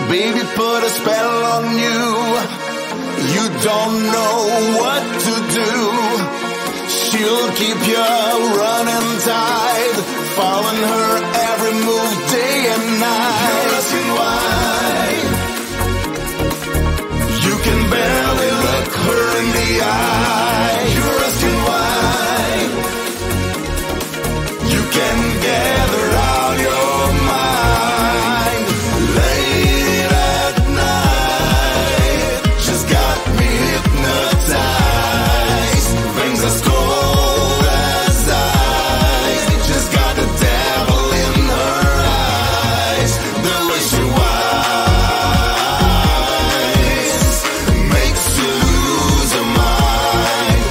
Baby, put a spell on you. You don't know what to do. She'll keep you running tight, following her every move day and night. You're asking why. You can barely look her in the eye. You're asking why. You can gather out your mind. Late at night, she's got me hypnotized. Things as cold as ice. She's got the devil in her eyes. The way she whines makes you lose your mind.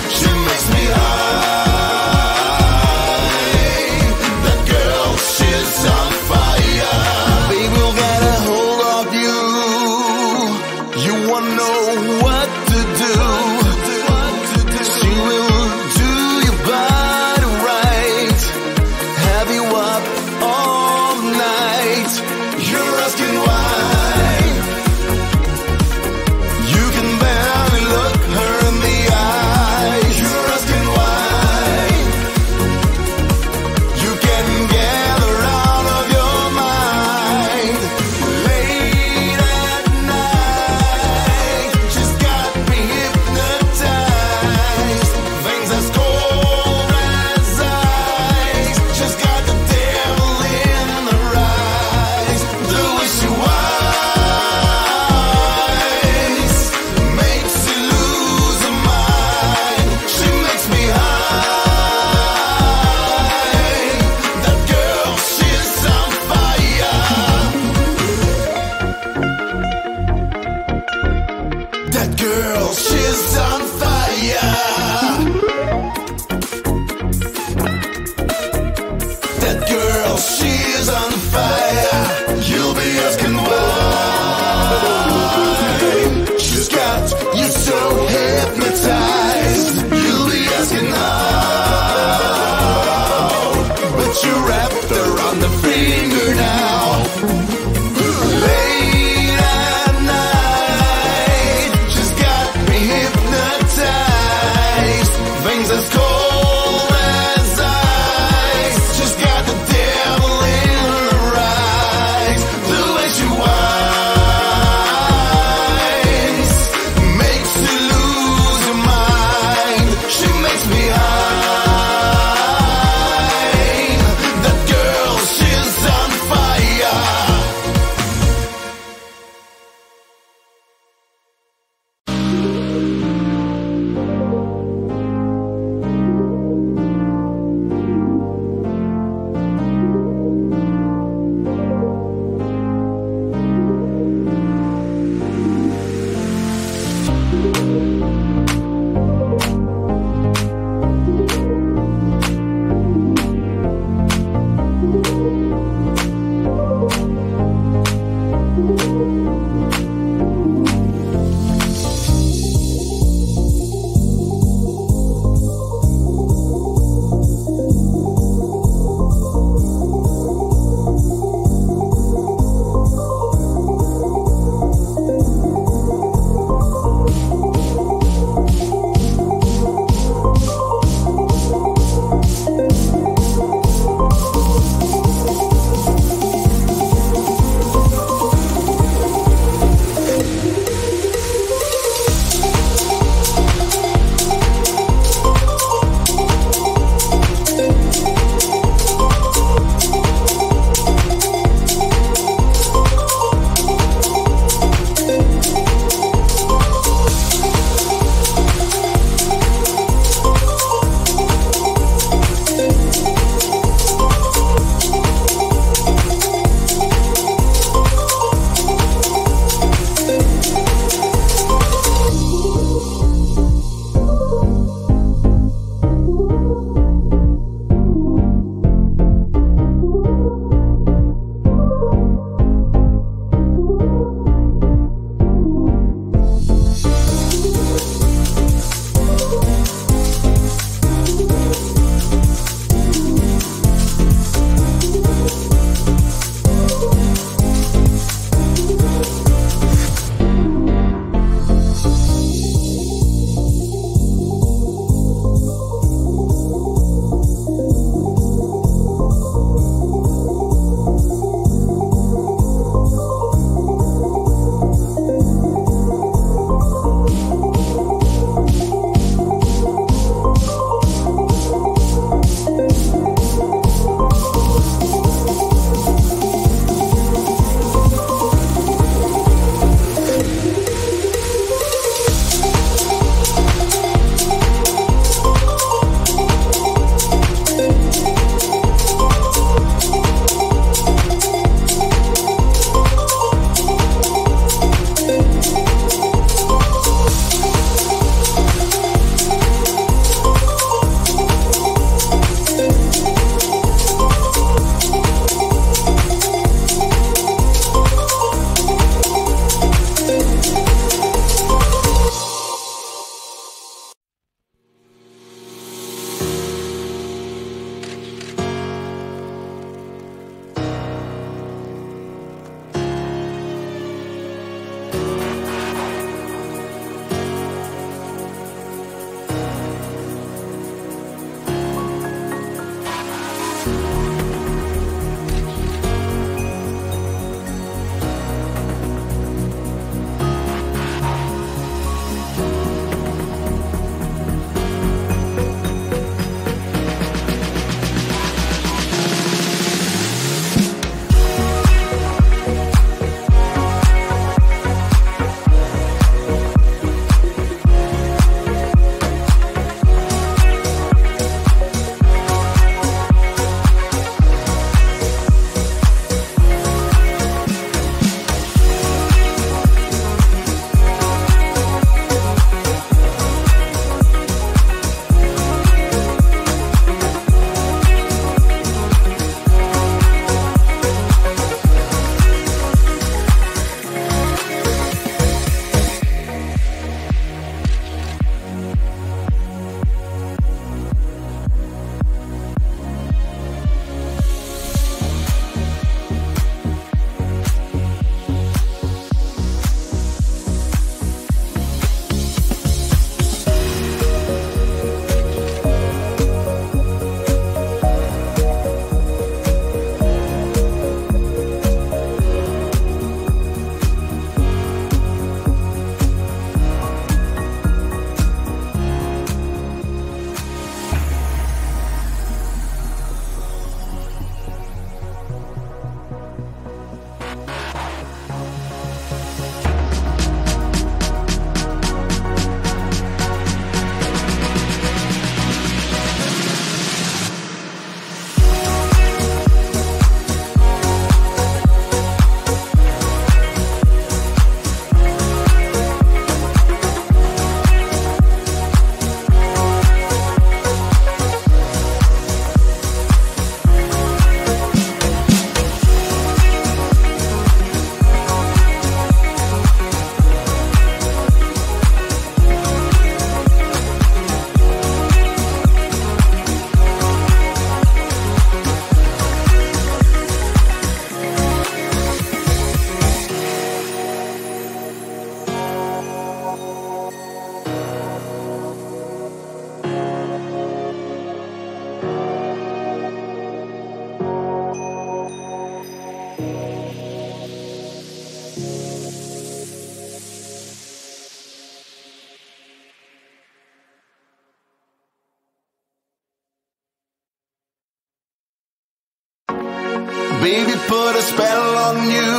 baby put a spell on you.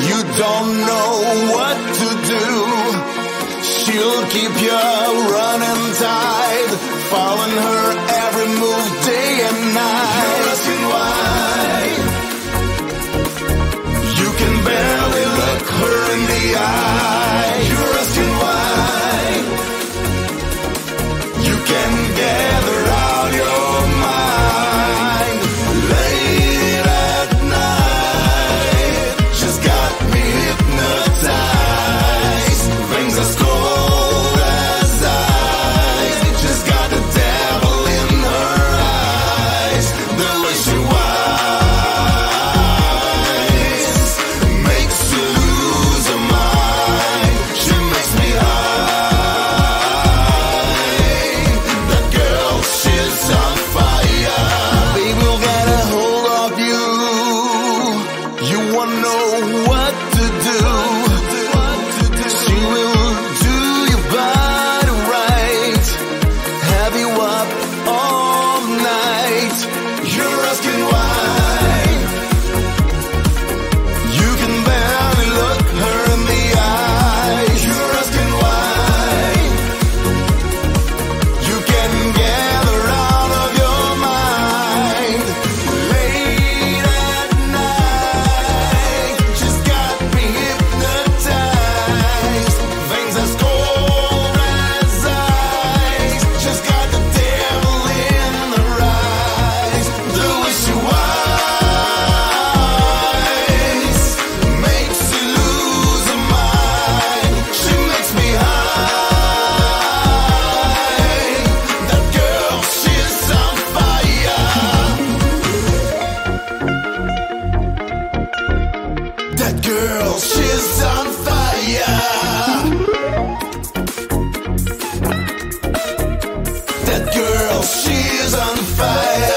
You don't know what to do. She'll keep you running tight, following her every move day and night. You're asking why. You can barely look her in the eye. You're asking why. You can gather out your mind. Late at night, she's got me hypnotized. Things as cold as ice. She's got the devil in her eyes. The way she whines makes you lose your mind. She makes me high. That girl, she's on fire. Baby will get a hold of you. You won't know what to do. She will do your body right, have you up all night. You're asking why. You can barely look her in the eye. You're asking why. You can gather out of your mind. Late at night, she's got me hypnotized. Things as cold as ice. She's got the devil in her eyes. The way she whines makes you lose your mind. She makes me high. That girl, she's on fire. That girl, she's on fire. That girl, she's on fire.